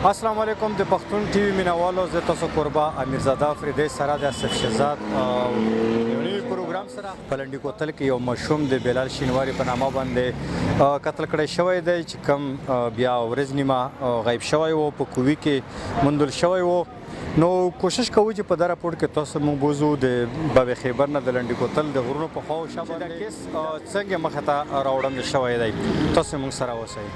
السلام علیکم د پښتون ټي وي مینوالو، زه تاسو کوربه امیرزاده افریدی سره د اسف شهزاد نوی پروګرام سره په لنډي کوتل کې یو مشوم د بلال شینواري په نامه باندې قتل کړی شوی دی چې کوم بیا ورځ نیمه غیب شوی و، په کووي کې موندل شوی و. نو کوشش کوو چې په دا راپورټ کې تاسو موږ بوزو د باب خیبر نه د لنډي کوتل د غرونو په خوا او شا باندې کیس څنګه مخې ته راوړل شوی دی. تاسو موږ سره اوسئ.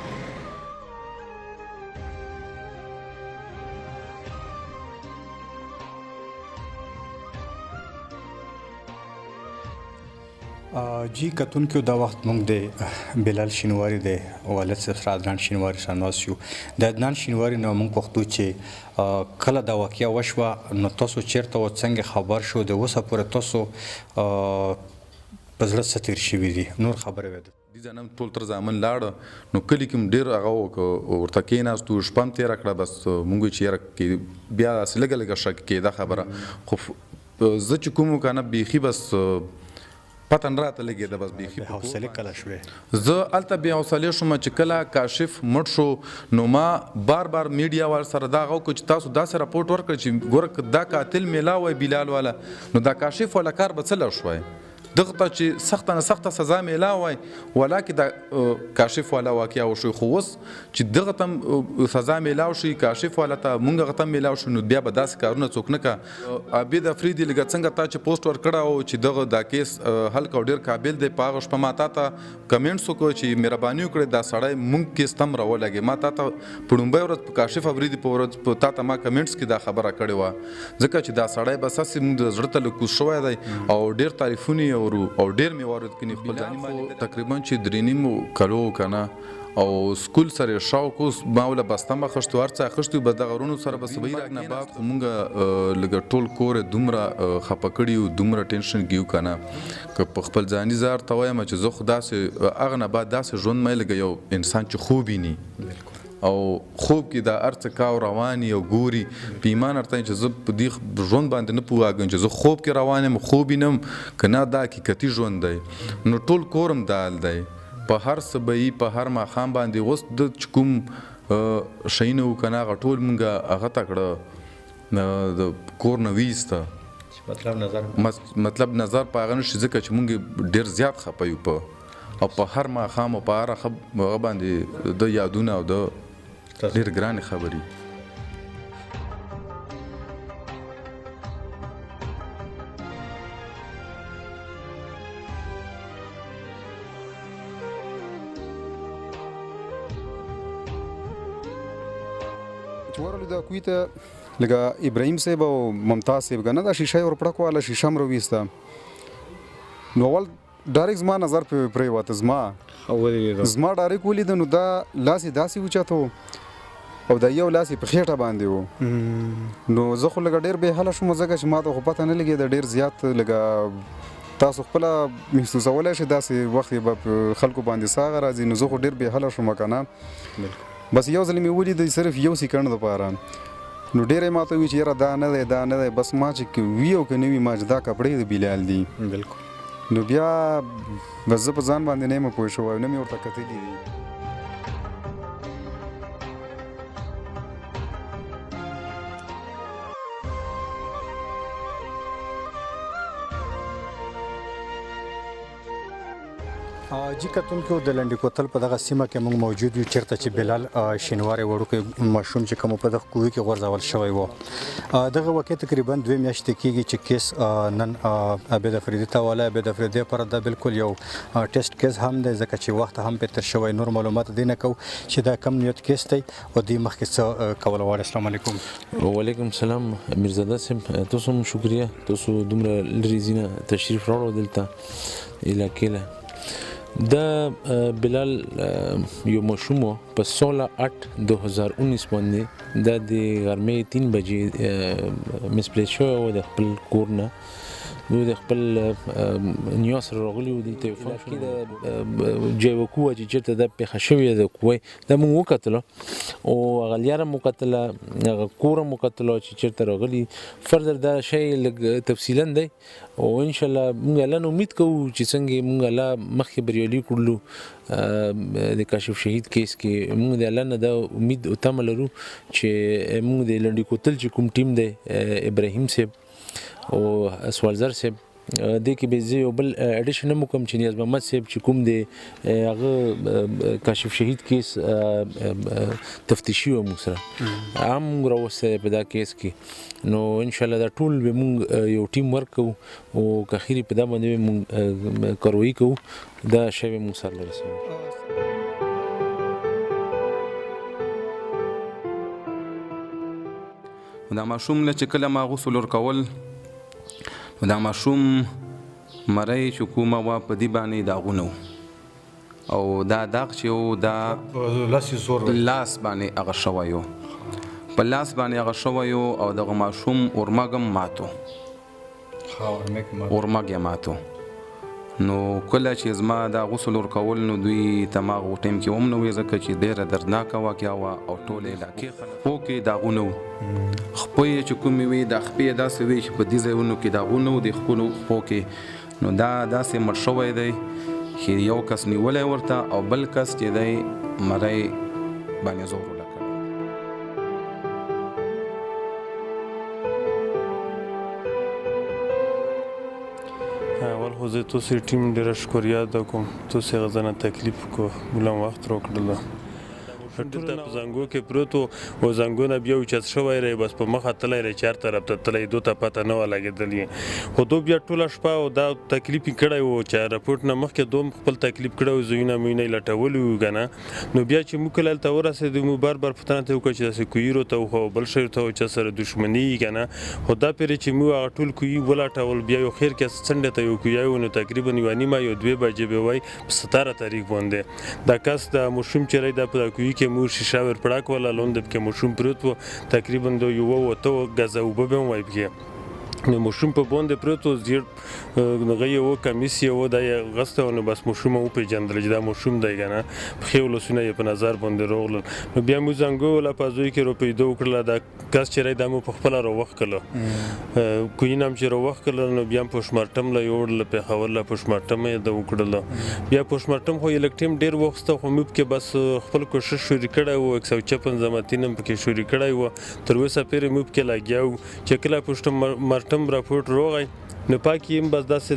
جی کتونکو دا وخت موږ د بلال شینواري د والد څخه عدنان شینواري سره ناست یو. د عدنان شینواري نه موږ پوښتو چې کله دا واقعه وشوه نو تاسو چیرته و، څنګه خبر شو، د اوسه پورې تاسو په زړه څه تېر شوي دي، نور خبرې وې دي ځانم ټول تر زامن لاړه نو کلي کې م ډېر هغه ورته کېناستو، شپه م تېره کړه. بس مونږ چې یاره بیا داسې لږه لږه شک کېده خبره، خو زه چې کوم که نه بیخي بس پته نه راته لګېده. بس بیخي حوصلې کله شوې؟ زه هلته بې حوصلې شوم چې کله کاشف مړ شو نو ما بار بار میډیا وال سره دا غو چې تاسو داسې راپورټ ورکړئ چې ګوره دا قاتل میلا وای بلال والا، نو دا کاشف والا کار به څه لږ شوی دغه ته چې سخته نه سخته سزا میلا وای، ولاکې دا کاشف والا واقعه وشوی. خو اوس چې دغه ته سزا میلاو شي، کاشف والا ته مونږ هغه ته میلاو شو، نو بیا به داسې کارونه څوک نه کا. عابد افریدي لږه څنګه تا چې پوسټ ورکړی و چې دغه دا کیس حل کو ډېر قابل دی، په هغه شپه ما تا ته کمنټس وکړو چې مهرباني وکړئ دا سړی مونږ کیس ته هم راولګي. ما تا ته په لومبۍ ورځ په کاشف افریدي په ورځ په تا ته ما کمنټس کې دا خبره کړې وه، ځکه چې دا سړی بس هسې مونږ د زړه ته لږ کوز شوی دی او ډېر تعریفونه یې او ډېر مې وارد کړي. خپل ځاني تقریبا چې 3.5 کلو که نه او سکول سره شاوک اوس ما وله بسته مه خښتو، هر څه اخښتي به دغه غرونو سره به سبی راک نه بعد خو مونږ لږه ټول کور دومره خفه کړي یو، دومره ټینشن کې یو که نه. که په خپل ځاني زه ورته وایم چې زه خو داسې هغه نه بعد داسې ژوند مې لږه یو انسان چې خوب ویني او خوب کې دا هر څه کاو رواني او ګوري، په ایمان ورته چې زه په دې ژوند باندې نه پوهېږم چې زه خوب کې روان یم، خوب وینم که نه دا حقیقتي ژوند دی. نو ټول کور هم دا حال دی، په هر څه به یي په هر ماښام باندې. اوس د چې کوم شیونه وو که نه هغه ټول مونږ هغه ته کړه د کور نه ویسته، مطلب نظر په هغه نه شي ځکه چې مونږ ډېر زیات خفه یو او په هر ماښام او په هر هغه باندې د یادونه او د ډېر ګرانې خبرې. چې ورغلو دا کوی ته لکه ابراهیم صاحب او ممتاز صاحب که نه دا شیشه یې ورپړک واله شیشه م راویسته نو اول ډایرکټ زما نظر پرې وته، زما ډایرکټ ولیده نو دا لاس یې داسې اوچت او دا یو لاس یې په خېټه باندې و. نو زه خو لږه ډېر بې حاله شوم ځکه چې ما ته خو پته نه لګېده ډېر زیات لږه تاسو خپله محسوسولی شئ داسې وخت یې به په خلکو باندې ساغه راځي. نو زه خو ډېر بې حاله شوم که نه، بس یو ځل مې ولیده صرف یو سیکنډ دپاره نو ډېر یې ما ته وي چې یاره دا نه دی دا نه دی، بس ما چې وي او که نه وي ما چې دا کپړې د بلال دي. بالکل. نو بیا بس زه په ځان باندې نه یم پوه شوی، نه مې ورته کتلي دي. جی کتونکو د لنډي کوتل په دغه سیمه کې موږ موجود یو چېرته چې بلال شینواري وړوکی ماشوم چې کوم په دغه کووي کې غورځول شوی و. دغه واقع تقریبا 2 میاشتې کېږي چې کیس نن عابد افریدي ته والا. عابد افریدي لپاره دا بالکل یو ټیسټ کیس هم دی ځکه چې وخت هم پرې تېر شوی. نور معلومات دې نه کوو چې دا کم نیت کیس دی او دې مخکې څه کول غواړي. السلام علیکم. وعلیکم السلام امیرزاده صاحب، تاسو هم شکریه، تاسو دومره لرې ځای نه تشریف راوړو دلته علاقې له. دا بلال یو ماشوم و په 16/8/2019 باندې دا د غرمې 3 بجې مسپلیس شوی و د خپل کور نه دوی د خپل نیو سره راغلي وو دلته یو فنکشن د جیوکو چې چېرته دا پېښه شوې ده کوی دا موږ وکتله او هغه لیاره مو کتله هغه کور مو کتله چې چېرته راغلي فردر دا شی لږ تفصیلا دی او انشاءالله موږ الله نه امید کوو چې څنګه موږ الله مخکې بریالي کړلو د کاشف شهید کیس کې موږ د الله نه دا امید او تمه لرو چې موږ د لنډي کوتل چې کوم ټیم دی ابراهیم صاحب او سوالزر صاحب دې کې به زه یو بل اډیشن هم وکړم چې نیاز محمد صاحب چې کوم دی هغه کاشف شهید کیس تفتیشي و موږ سره هم موږ راوستی په دا کیس کې نو انشاءالله دا ټول به موږ یو ټیم ورک کوو او که خیري په دا باندې به موږ کاروایي کوو دا شی به موږ سره رسوو دا ماشوم له چې کله ما غسل ورکول دا ماشوم مری چې کومه وه په دې باندې داغونه و او دا داغ چې و دا لاس باندې هغه شوی و په لاس باندې هغه شوی و او دغه ماشوم اورمګ هم ماتو اورمګ یې ماتو نو کله چې زما دا غسل ورکول نو دوی ته ما هغه ټایم کې هم نه وې ځکه چې ډېره دردناکه واقعه وه او ټولې علاقې خلکو کې داغونه و خپې یې چې کومې وي دا خپې یې داسې وي چې په دې ځایونو کې داغونه و د خپو کې نو دا داسې مړ شوی دی چې یو کس نیولی ورته او بل کس چې دی مری باندې زور ولکړی اول خو زه تاسې ټیم ډېره شکریا ادا کوم تاسې هغه ځانه تکلیف کو مولا وخت راکړله دلته په زنګو کې پروت و او زنګو نه بیا اوچت شوی دی بس په مخه تللی دی چې هر طرف ته تللی دو ته پته نه وه لګېدلې خو دو بیا ټوله شپه او دا تکلیف یې کړی و چې رپورټ نه مخکې دوم خپل تکلیف کړی و زویونه مویونه یې لټولي وو که نه نو بیا چې موږ کله هلته ورسېدو موږ بار بار پوښتنه ترې وکړه چې داسې کویرو ته وخو او بل شیو ته و چې سره دښمني وي که نه خو دا پېرې چې موږ هغه ټول کویي ولټول بیا یو خیر کې څنډې ته یو کویی و نو تقریبا یوه نیمه یو 2 بجې به وایي په 17 تاریخ باندې دا کس د ماشوم چې دی دا په دا کویي کې موږ شیشه ور پړک ولا لوند کې ماشوم پروت و تقریبا د یو وته غزا وب به وای بګي نو ماشوم په باندې پروت و زیر نغه یو کمیس یو د غسته نو بس ماشوم او په جندل چې دا ماشوم دی کنه په خیول سونه په نظر باندې روغل نو بیا مو زنګو ولا پازوي کې رو پیدا وکړه دا کس چې راي د مو په خپل رو وخت کړه کوی نام چې رو وخت کړه نو بیا پوسټمارټم لا یوړل په خبر لا پوسټمارټم یې د وکړل بیا پوسټمارټم خو الکټیم ډیر وخت خو مو کې بس خپل کوشش شروع کړه و 156 زماتینم پکې شروع کړه و تر اوسه پیر مو کې لاګیاو چې کله پوسټمارټم راپورټ روغی نو پاکي هم بس داسې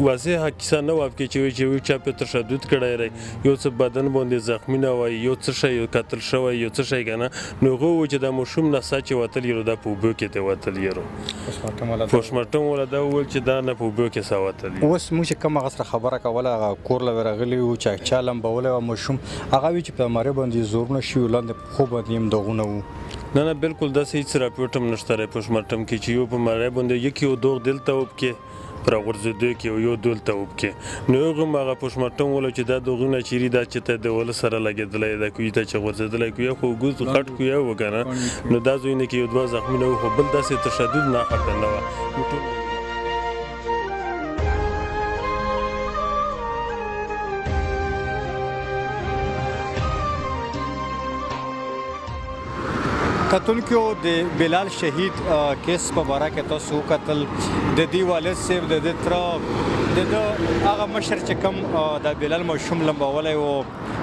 واضح کیسه نه وه چې چا پې تشدد کړی دی یو څه بدن باندې زخمي نه وای یو څه شی قتل شوی یو څه شی که نه نو هغه و چې دا ماشوم نڅا چې وتل یې دا په اوبو کې ته وتل یې پوسټمارټم والا دا وویل چې دا نه په اوبو کې څه وتل اوس موږ چې کوم هغه سره خبره کوله هغه کور له راغلی و چې چا لمبولی و ماشوم هغه وی چې په مری باندې زورونه شوي لاندې په خوب باندې هم دغونه وو نه بالکل داسې هېڅ راپورټ هم نشته دی پوسټمارټم کې چې یو په مری باندې یکې یو دوغ دلته وبکې پر غورځېدو کې یو دلته وبکې نو هغه هم هغه پوسټمارټم وله چې دا دغونه چیرې دا چې ته د ول سره لګېدلی دا کوي ته چې غورځېدلی کوي خو اوږد غټ کوی و که نه نو دا ځایونه کې یو 2 زخمونه وو خو بل داسې تشدد نه خطر نه وه کتونکو د بلال شهید کیس په باره کې تاسو وکتل د دې والد صاحب د دې تر د هغه مشر چې کوم د بلال ماشوم لمبولی و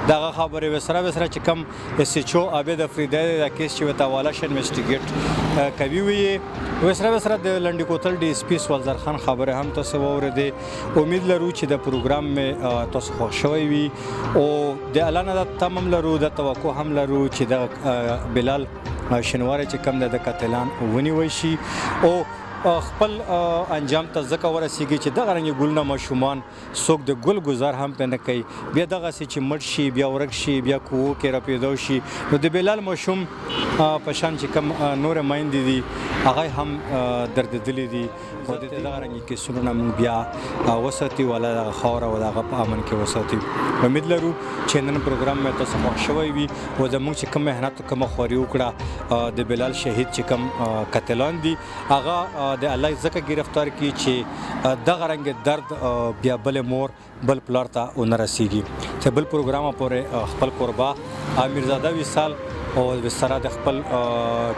دغه خبرې وسره چې کوم اس ایچ او عابد افریدی د کیس چې ورته حواله شه انویسټیګیټ کوي وي وسره د لنډي کوتل ډي اس پي سوالزر خان خبره هم تاسو واورېدې امید لرو چې د پروګرام مې تاسو خوښ شوی وي او د الله نه تمام لرو د توقع هم لرو چې د بلال شنواری چې کم د قاتلان ونیوي شي او خپل انجام ته ځکه ورسیږي چې دغه رنګې ګل نه ماشومان څوک د ګل ګزار هم پې نه کوي بیا دغسې چې مړ شي بیا ورک شي بیا کوو کې راپیدا شي نو د بلال ماشوم په شان چې کوم نور میندې دي هغه هم دردېدلي دي خو د دغه رنګې کیسونو نه موږ بیا وساتي ولا دغه خاوره او دغه په امن کې وساتي امید لرو چې نن پروګرام مې تاسو خوښ شوی وي او زموږ چې کوم محنت کومه خواري وکړه د بلال شهید چې کوم قاتلان دي هغه د الله ځکه گرفتار کی چې دغه رنګ درد بیا بل مور بل پلار ته ونه رسیږي. ته بل پروګرام پورې خپل قربا امیرزاده وصال او سره د خپل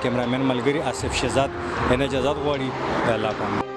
کیمرامین ملګری آصف شهزاد ان اجازه غواړي. د الله پامان.